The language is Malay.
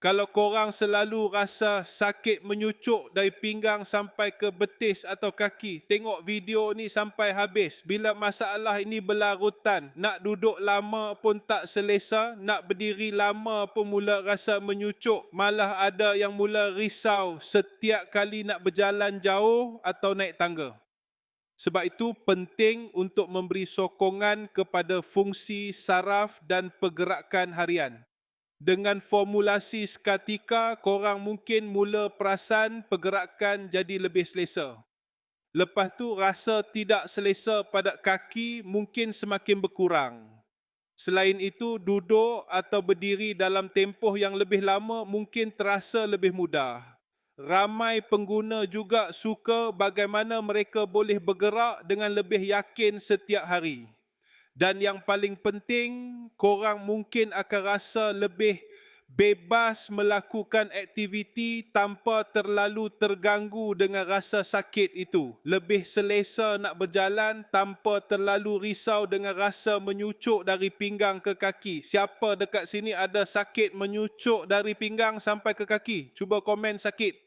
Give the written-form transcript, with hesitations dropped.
Kalau korang selalu rasa sakit menyucuk dari pinggang sampai ke betis atau kaki, tengok video ni sampai habis. Bila masalah ini berlarutan, nak duduk lama pun tak selesa, nak berdiri lama pun mula rasa menyucuk. Malah ada yang mula risau setiap kali nak berjalan jauh atau naik tangga. Sebab itu penting untuk memberi sokongan kepada fungsi saraf dan pergerakan harian. Dengan formulasi seketika, korang mungkin mula perasan pergerakan jadi lebih selesa. Lepas tu, rasa tidak selesa pada kaki mungkin semakin berkurang. Selain itu, duduk atau berdiri dalam tempoh yang lebih lama mungkin terasa lebih mudah. Ramai pengguna juga suka bagaimana mereka boleh bergerak dengan lebih yakin setiap hari. Dan yang paling penting, korang mungkin akan rasa lebih bebas melakukan aktiviti tanpa terlalu terganggu dengan rasa sakit itu. Lebih selesa nak berjalan tanpa terlalu risau dengan rasa menyucuk dari pinggang ke kaki. Siapa dekat sini ada sakit menyucuk dari pinggang sampai ke kaki? Cuba komen sakit.